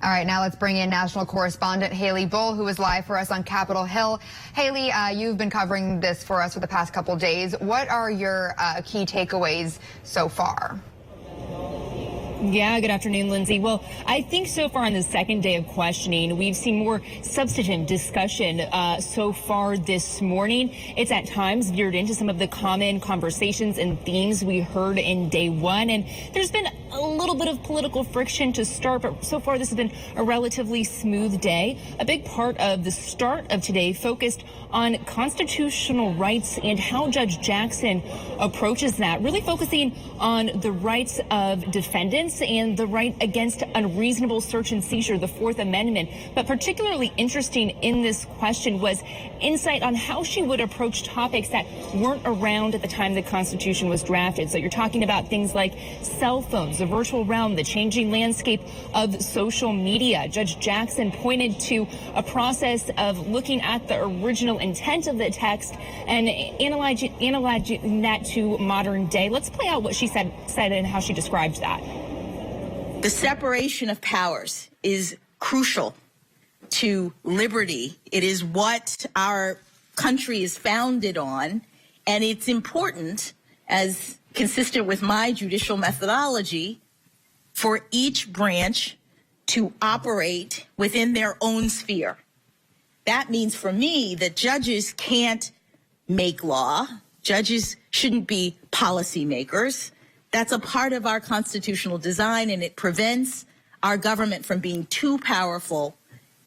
All right, now let's bring in national correspondent Haley Bull, who is live for us on Capitol Hill. Haley, you've been covering this for us for the past couple days. What are your key takeaways so far? Yeah, good afternoon, Lindsay. Well, I think so far on the second day of questioning, we've seen more substantive discussion so far this morning. It's at times veered into some of the common conversations and themes we heard in day one. And there's been a little bit of political friction to start, but so far this has been a relatively smooth day. A big part of the start of today focused on constitutional rights and how Judge Jackson approaches that, really focusing on the rights of defendants and the right against unreasonable search and seizure, the Fourth Amendment. But particularly interesting in this question was insight on how she would approach topics that weren't around at the time the Constitution was drafted. So you're talking about things like cell phones, the virtual realm, the changing landscape of social media. Judge Jackson pointed to a process of looking at the original intent of the text and analyzing that to modern day. Let's play out what she said and how she described that. The separation of powers is crucial to liberty. It is what our country is founded on, and it's important, as consistent with my judicial methodology, for each branch to operate within their own sphere. That means for me that judges can't make law. Judges shouldn't be policymakers. That's a part of our constitutional design, and it prevents our government from being too powerful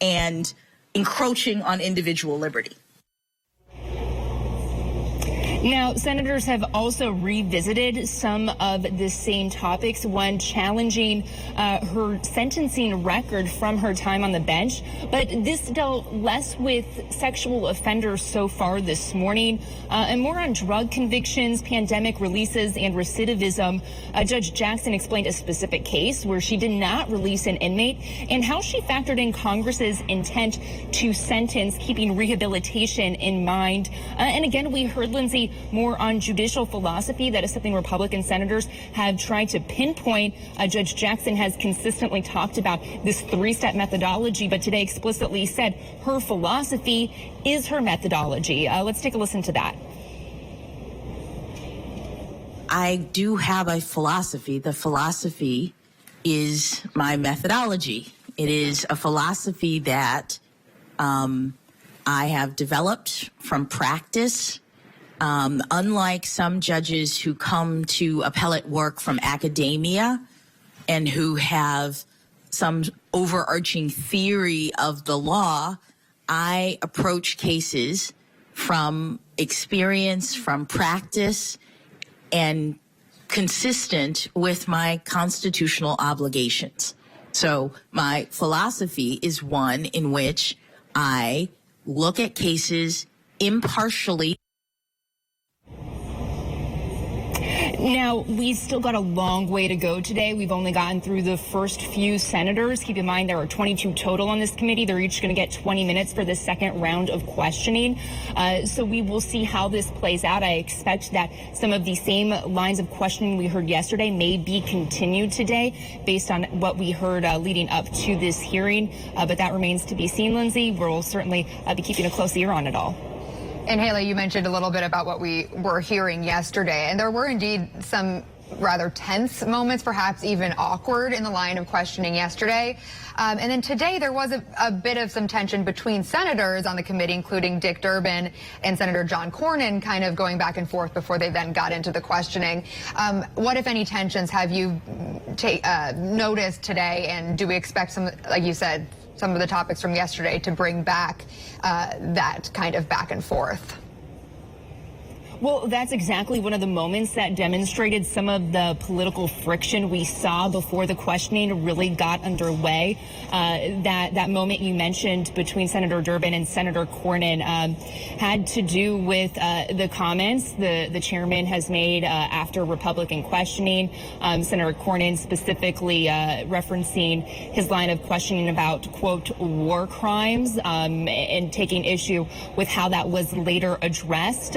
and encroaching on individual liberty. Now, senators have also revisited some of the same topics, one challenging her sentencing record from her time on the bench. But this dealt less with sexual offenders so far this morning and more on drug convictions, pandemic releases, and recidivism. Judge Jackson explained a specific case where she did not release an inmate and how she factored in Congress's intent to sentence, keeping rehabilitation in mind. And again, we heard, Lindsay, more on judicial philosophy. That is something Republican senators have tried to pinpoint. Judge Jackson has consistently talked about this three-step methodology, but today explicitly said her philosophy is her methodology. Let's take a listen to that. I do have a philosophy. The philosophy is my methodology. It is a philosophy that I have developed from practice. Unlike some judges who come to appellate work from academia and who have some overarching theory of the law, I approach cases from experience, from practice, and consistent with my constitutional obligations. So my philosophy is one in which I look at cases impartially. Now, we've still got a long way to go today. We've only gotten through the first few senators. Keep in mind there are 22 total on this committee. They're each going to get 20 minutes for the second round of questioning. So we will see how this plays out. I expect that some of the same lines of questioning we heard yesterday may be continued today based on what we heard leading up to this hearing. But that remains to be seen, Lindsay. We'll certainly be keeping a close ear on it all. And Haley, you mentioned a little bit about what we were hearing yesterday, and there were indeed some rather tense moments, perhaps even awkward in the line of questioning yesterday. And then today there was a bit of some tension between senators on the committee, including Dick Durbin and Senator John Cornyn, kind of going back and forth before they then got into the questioning. What, if any, tensions have you noticed today, and do we expect some, like you said, some of the topics from yesterday to bring back that kind of back and forth? Well, that's exactly one of the moments that demonstrated some of the political friction we saw before the questioning really got underway. That moment you mentioned between Senator Durbin and Senator Cornyn had to do with the comments the chairman has made after Republican questioning. Senator Cornyn specifically referencing his line of questioning about, quote, war crimes and taking issue with how that was later addressed.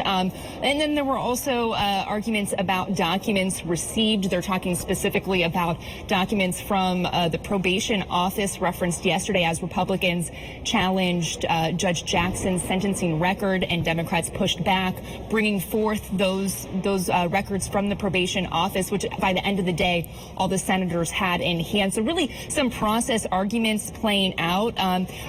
And then there were also arguments about documents received. They're talking specifically about documents from the probation office referenced yesterday as Republicans challenged Judge Jackson's sentencing record and Democrats pushed back, bringing forth those records from the probation office, which by the end of the day, all the senators had in hand. So really some process arguments playing out.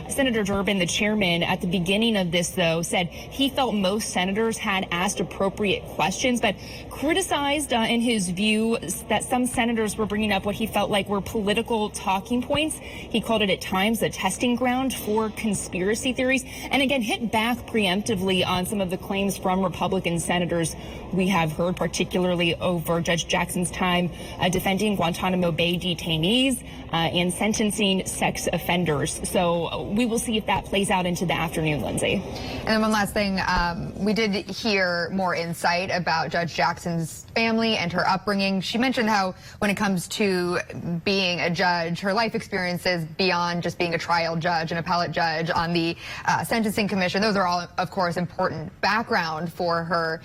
Senator Durbin, the chairman, at the beginning of this, though, said he felt most senators had asked appropriate questions, but criticized in his view that some senators were bringing up what he felt like were political talking points. He called it at times a testing ground for conspiracy theories, and again hit back preemptively on some of the claims from Republican senators we have heard, particularly over Judge Jackson's time defending Guantanamo Bay detainees and sentencing sex offenders. So we will see if that plays out into the afternoon, Lindsay. And then one last thing, we did hear more insight about Judge Jackson's family and her upbringing. She mentioned how when it comes to being a judge, her life experiences beyond just being a trial judge, an appellate judge on the Sentencing Commission, those are all, of course, important background for her,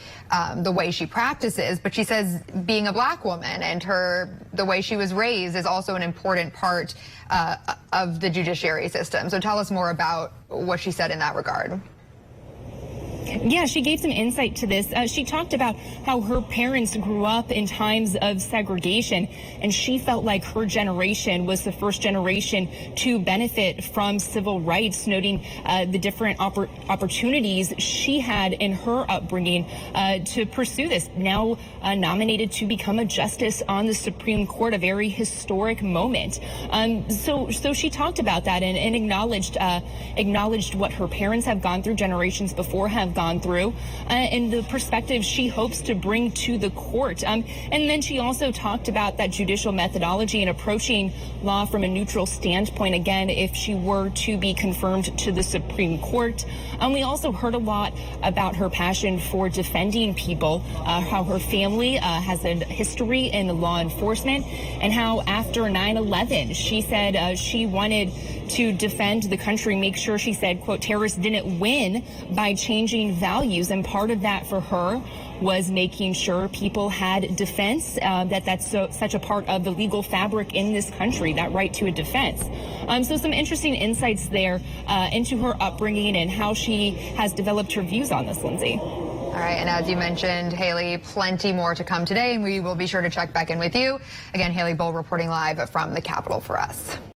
the way she practices. But she says being a black woman and the way she was raised is also an important part of the judiciary system. So tell us more about what she said in that regard. Yeah, she gave some insight to this. She talked about how her parents grew up in times of segregation, and she felt like her generation was the first generation to benefit from civil rights, noting the different opportunities she had in her upbringing to pursue this. Now nominated to become a justice on the Supreme Court, a very historic moment. So she talked about that and acknowledged what her parents have gone through, generations before have gone through, and the perspective she hopes to bring to the court. And then she also talked about that judicial methodology and approaching law from a neutral standpoint, again, if she were to be confirmed to the Supreme Court. We also heard a lot about her passion for defending people, how her family has a history in law enforcement, and how after 9/11, she said she wanted to defend the country, make sure, she said, quote, terrorists didn't win by changing values. And part of that for her was making sure people had defense, that's such a part of the legal fabric in this country, that right to a defense. So some interesting insights there into her upbringing and how she has developed her views on this, Lindsay. All right, and as you mentioned, Haley, plenty more to come today, and we will be sure to check back in with you. Again, Haley Bull reporting live from the Capitol for us.